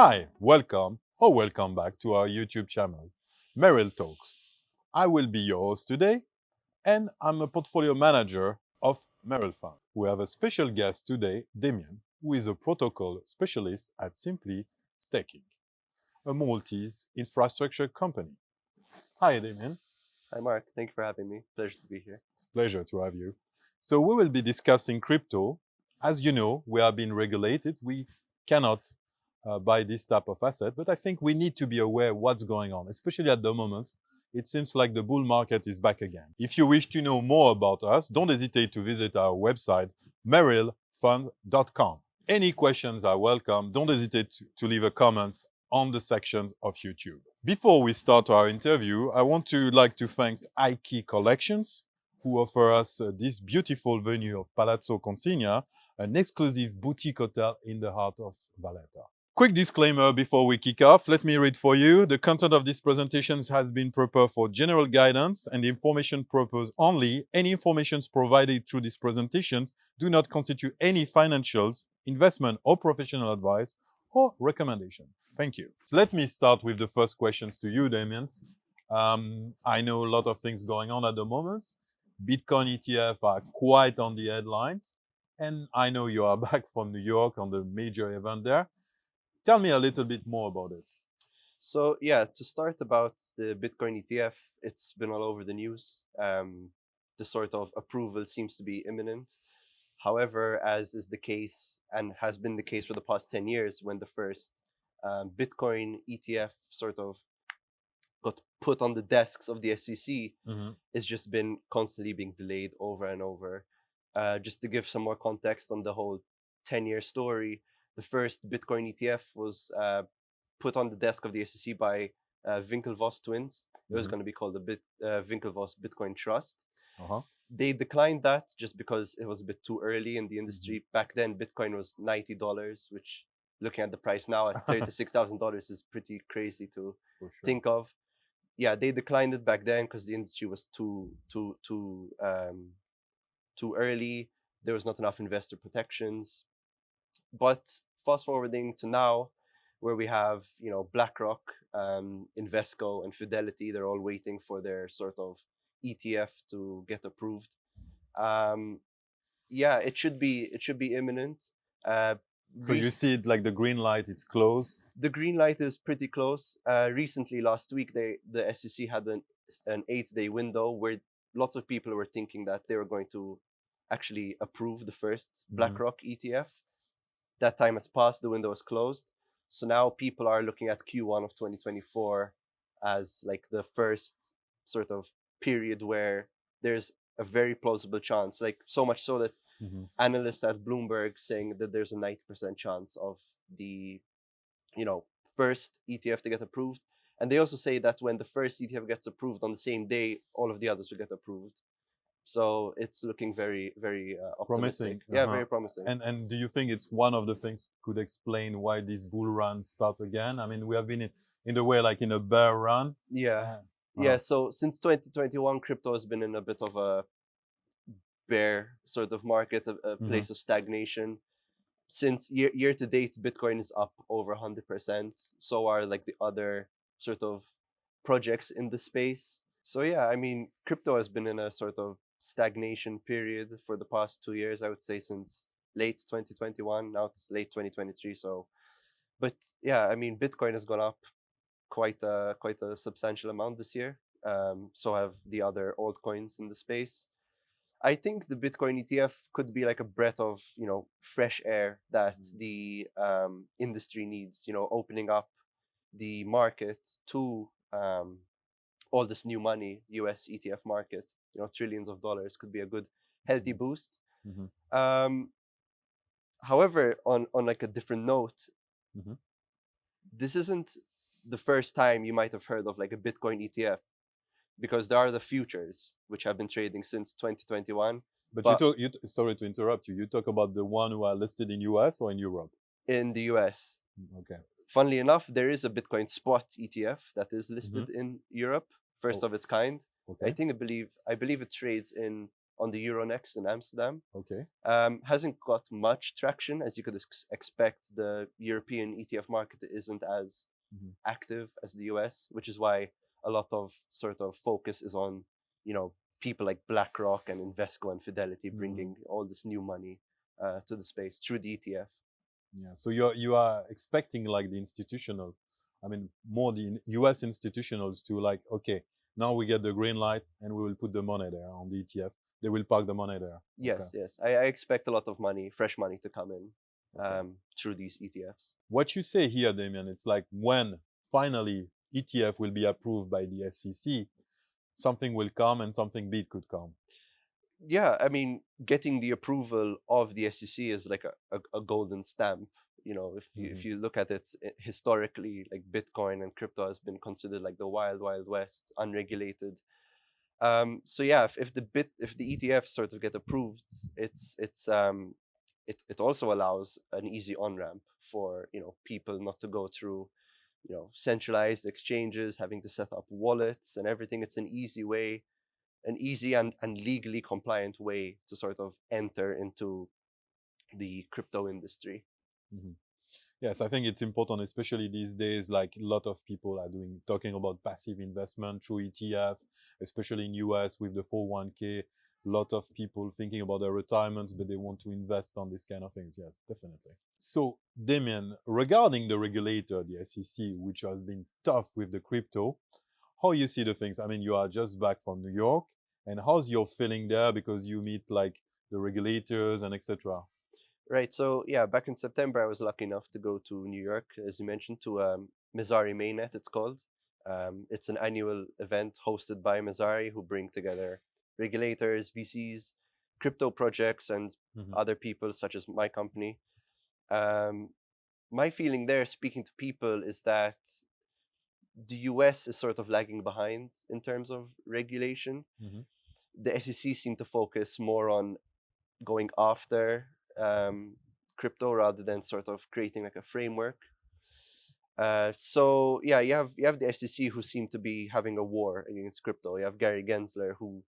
Hi, welcome or welcome back to our YouTube channel, Merill Talks. I will be your host today, and I'm a portfolio manager of Merill Fund. We have a special guest today, Damien, who is a protocol specialist at Simply Staking, a Maltese infrastructure company. Hi, Damien. Hi, Mark. Thank you for having me. Pleasure to be here. It's a pleasure to have you. So we will be discussing crypto. As you know, we are being regulated. We cannot buy this type of asset, but I think we need to be aware what's going on, especially at the moment. It seems like the bull market is back again. If you wish to know more about us, don't hesitate to visit our website, merillfund.com. Any questions are welcome. Don't hesitate to leave a comment on the sections of YouTube. Before we start our interview, I want to thank iKey Collections, who offer us this beautiful venue of Palazzo Consigna, an exclusive boutique hotel in the heart of Valletta. Quick disclaimer before we kick off. Let me read for you. The content of this presentation has been prepared for general guidance and information purpose only. Any information provided through this presentation do not constitute any financials, investment, or professional advice or recommendation. Thank you. So let me start with the first questions to you, Damien. I know a lot of things going on at the moment. Bitcoin ETF are quite on the headlines. And I know you are back from New York on the major event there. Tell me a little bit more about it. So, to start about the Bitcoin ETF, it's been all over the news. The sort of approval seems to be imminent. However, as is the case and has been the case for the past 10 years, when the first Bitcoin ETF sort of got put on the desks of the SEC, it's just been constantly being delayed over and over. Just to give some more context on the whole 10-year story, the first Bitcoin ETF was put on the desk of the SEC by Winklevoss twins. It was going to be called the Winklevoss Bitcoin Trust. They declined that just because it was a bit too early in the industry. Back then, Bitcoin was $90, which, looking at the price now at $36,000, is pretty crazy to think of. Yeah, they declined it back then because the industry was too early. There was not enough investor protections. But fast forwarding to now, where we have BlackRock, Invesco, and Fidelity, they're all waiting for their sort of ETF to get approved. It should be imminent. So you see it like the green light, it's close? The green light is pretty close. Recently, last week, the SEC had an 8-day window where lots of people were thinking that they were going to actually approve the first BlackRock ETF. That time has passed, the window is closed. So now people are looking at Q1 of 2024 as like the first sort of period where there's a very plausible chance, like so much so that analysts at Bloomberg saying that there's a 90% chance of the first ETF to get approved. And they also say that when the first ETF gets approved on the same day, all of the others will get approved. So it's looking very, very optimistic. Promising. Yeah, very promising. And do you think it's one of the things could explain why this bull run start again? I mean, we have been in the way like in a bear run. Yeah. So since 2021, crypto has been in a bit of a bear sort of market, a place of stagnation. Since year to date, Bitcoin is up over 100%. So are like the other sort of projects in the space. So yeah, I mean, crypto has been in a sort of stagnation period for the past 2 years, I would say, since late 2021. Now it's late 2023. So, but yeah, I mean, Bitcoin has gone up quite a substantial amount this year. So have the other altcoins in the space. I think the Bitcoin ETF could be like a breath of fresh air that the industry needs. Opening up the market to all this new money, US ETF market. Trillions of dollars could be a good healthy boost. However, on like a different note, this isn't the first time you might have heard of like a Bitcoin ETF, because there are the futures which have been trading since 2021. But sorry to interrupt you. You talk about the one who are listed in US or in Europe? In the US. Okay. Funnily enough, there is a Bitcoin spot ETF that is listed in Europe, first of its kind. Okay. I believe it trades in on the Euronext in Amsterdam. Okay. Hasn't got much traction, as you could expect. The European ETF market isn't as active as the US, which is why a lot of sort of focus is on, people like BlackRock and Invesco and Fidelity bringing all this new money to the space through the ETF. Yeah. So you are expecting like the institutional, I mean, more the US institutionals to like, okay, now we get the green light and we will put the money there on the ETF. They will park the money there. Yes, Okay. yes. I expect a lot of money, fresh money to come in through these ETFs. What you say here, Damien, it's like when finally ETF will be approved by the FCC, something will come and something big could come. Yeah, I mean, getting the approval of the SEC is like a golden stamp. If you look at it historically, like Bitcoin and crypto has been considered like the wild, wild west, unregulated. So yeah, if the ETFs sort of get approved, it also allows an easy on ramp for people not to go through centralized exchanges, having to set up wallets and everything. It's an easy way, an easy and legally compliant way to sort of enter into the crypto industry. Yes, I think it's important, especially these days, like a lot of people are talking about passive investment through ETF, especially in US with the 401k. A lot of people thinking about their retirements, but they want to invest on these kind of things. Yes, definitely. So, Damien, regarding the regulator, the SEC, which has been tough with the crypto, how you see the things? I mean, you are just back from New York, and how's your feeling there because you meet like the regulators and etc. Right. So yeah, back in September, I was lucky enough to go to New York, as you mentioned, to Mizzi Mainnet. It's called. It's an annual event hosted by Mizzi, who bring together regulators, VCs, crypto projects, and other people such as my company. My feeling there, speaking to people, is that the US is sort of lagging behind in terms of regulation. The SEC seem to focus more on going after crypto rather than sort of creating like a framework. So yeah, you have the SEC who seem to be having a war against crypto. You have Gary Gensler who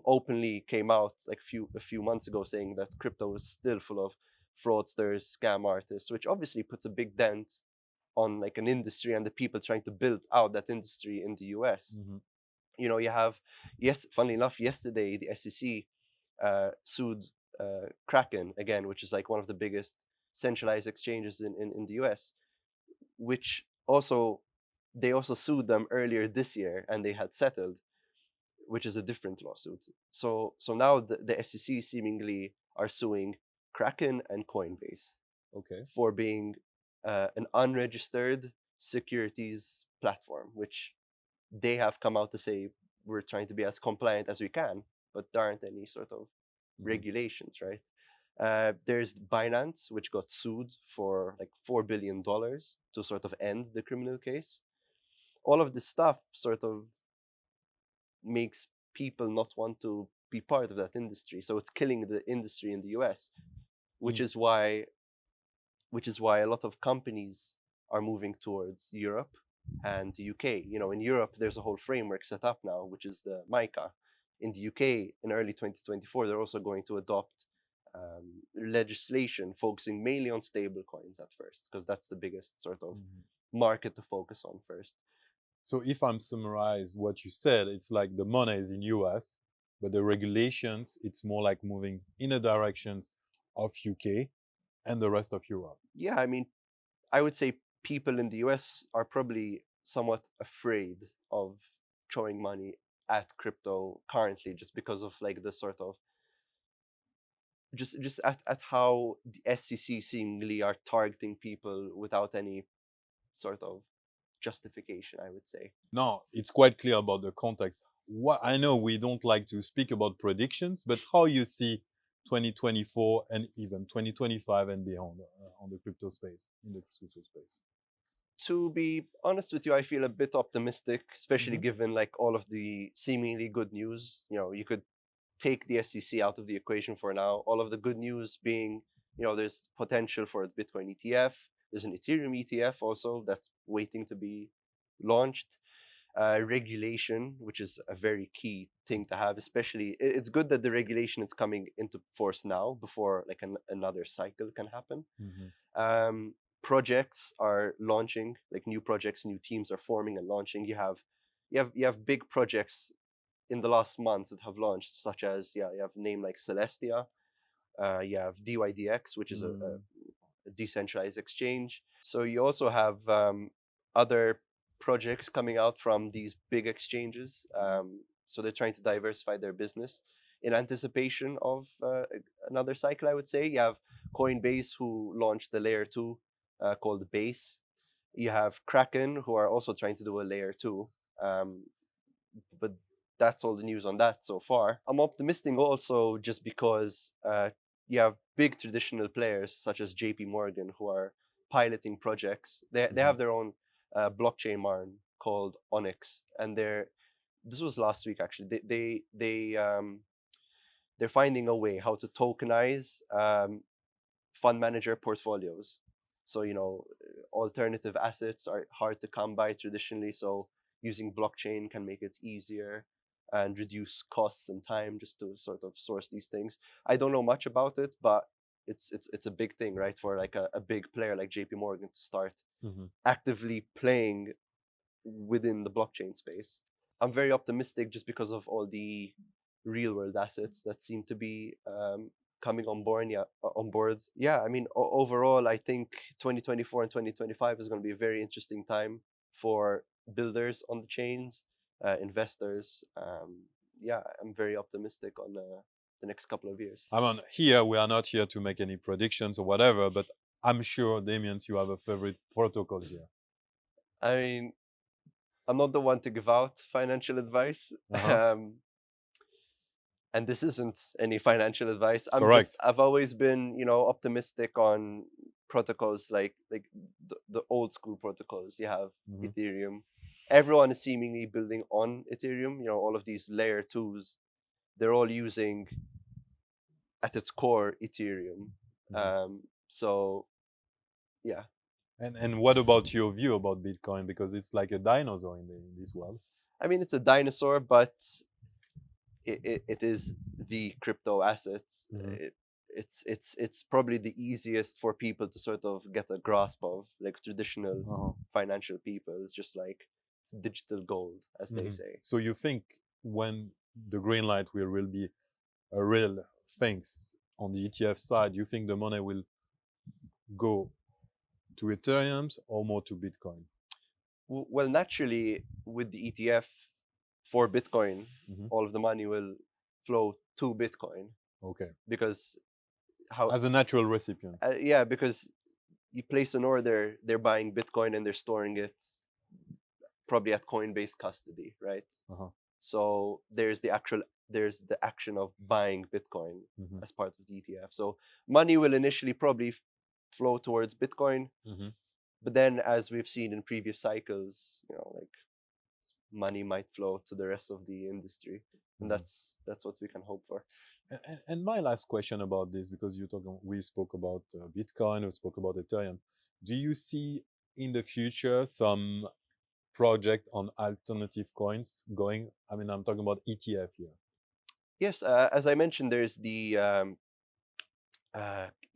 openly came out like a few months ago saying that crypto is still full of fraudsters, scam artists, which obviously puts a big dent on like an industry and the people trying to build out that industry in the US. You have, funnily enough, yesterday the SEC sued Kraken again, which is like one of the biggest centralized exchanges in the US, which they also sued them earlier this year and they had settled, which is a different lawsuit. So now the SEC seemingly are suing Kraken and Coinbase for being an unregistered securities platform, which they have come out to say we're trying to be as compliant as we can, but there aren't any sort of regulations, right? There's Binance, which got sued for like $4 billion to sort of end the criminal case. All of this stuff sort of makes people not want to be part of that industry. So it's killing the industry in the US, which is why a lot of companies are moving towards Europe and the UK. In Europe, there's a whole framework set up now, which is the MiCA. In the UK, in early 2024, they're also going to adopt legislation focusing mainly on stable coins at first, because that's the biggest sort of market to focus on first. So if I'm summarize what you said, it's like the money is in US, but the regulations, it's more like moving in a direction of UK and the rest of Europe. Yeah, I mean, I would say people in the US are probably somewhat afraid of throwing money at crypto currently, just because of like the sort of just at how the SEC seemingly are targeting people without any sort of justification, I would say. No, it's quite clear about the context. What I know we don't like to speak about predictions, but how you see 2024 and even 2025 and beyond on the crypto space, in the crypto space. To be honest with you, I feel a bit optimistic, especially given like all of the seemingly good news. You could take the SEC out of the equation for now. All of the good news being, there's potential for a Bitcoin ETF. There's an Ethereum ETF also that's waiting to be launched. regulation, which is a very key thing to have. Especially, it's good that the regulation is coming into force now before like another cycle can happen. Projects are launching, like new projects, new teams are forming and launching. You have big projects in the last months that have launched, such as you have a name like Celestia, you have DYDX, which is a decentralized exchange. So you also have other projects coming out from these big exchanges. So they're trying to diversify their business in anticipation of another cycle, I would say. You have Coinbase, who launched the layer 2 called Base. You have Kraken, who are also trying to do a layer 2. But that's all the news on that so far. I'm optimistic also just because you have big traditional players such as JP Morgan who are piloting projects. They have their own blockchain arm called Onyx, and this was last week actually. They're finding a way how to tokenize fund manager portfolios. So alternative assets are hard to come by traditionally. So using blockchain can make it easier and reduce costs and time just to sort of source these things. I don't know much about it, but it's a big thing, right? For like a big player like JP Morgan to start actively playing within the blockchain space. I'm very optimistic just because of all the real world assets that seem to be coming on board. I mean, overall, I think 2024 and 2025 is going to be a very interesting time for builders on the chains, investors. I'm very optimistic on the next couple of years. I mean, here we are not here to make any predictions or whatever, but I'm sure, Damien, you have a favorite protocol here. I mean, I'm not the one to give out financial advice. And this isn't any financial advice. I've always been, optimistic on protocols like the old school protocols. You have Ethereum. Everyone is seemingly building on Ethereum. All of these layer 2s, they're all using at its core Ethereum. So yeah. And what about your view about Bitcoin? Because it's like a dinosaur in this world. I mean, it's a dinosaur, but it is the crypto assets. It's probably the easiest for people to sort of get a grasp of, like traditional financial people. It's just like it's digital gold, as they say. So you think when the green light will be a real things on the ETF side, you think the money will go to Ethereum or more to Bitcoin? Well, naturally, with the ETF for Bitcoin, all of the money will flow to Bitcoin. Okay. Because as a natural recipient. Because you place an order, they're buying Bitcoin and they're storing it probably at Coinbase custody, right? So there's the action of buying Bitcoin as part of the ETF. So money will initially probably flow towards Bitcoin, but then, as we've seen in previous cycles, like money might flow to the rest of the industry, and that's what we can hope for. And my last question about this, because we spoke about Bitcoin, we spoke about Ethereum. Do you see in the future some project on alternative coins going? I mean, I'm talking about ETF here. Yes, as I mentioned, there's the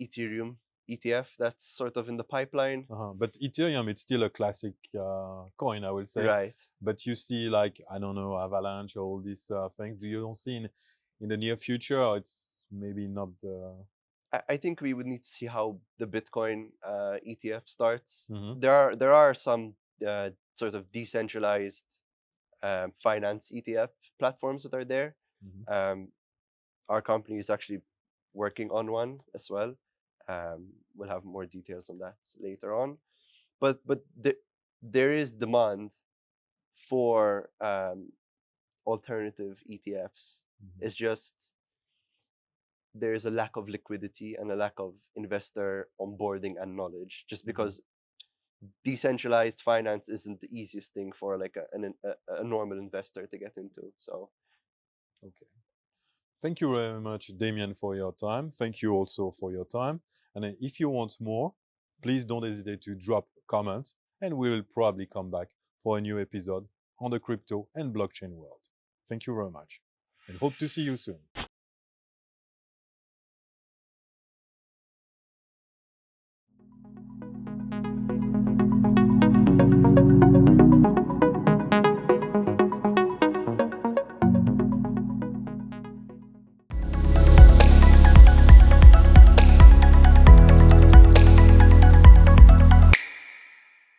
Ethereum ETF that's sort of in the pipeline. But Ethereum, it's still a classic coin, I will say. Right. But you see, like, I don't know, Avalanche, all these things. Do you don't see in the near future, or it's maybe not the... I think we would need to see how the Bitcoin ETF starts. There are some sort of decentralized finance ETF platforms that are there. Our company is actually working on one as well. We'll have more details on that later on. But there is demand for alternative ETFs. It's just there's a lack of liquidity and a lack of investor onboarding and knowledge, just because decentralized finance isn't the easiest thing for like a normal investor to get into. So okay, thank you very much, Damien, for your time. Thank you also for your time. And if you want more, please don't hesitate to drop comments, and we will probably come back for a new episode on the crypto and blockchain world. Thank you very much and hope to see you soon.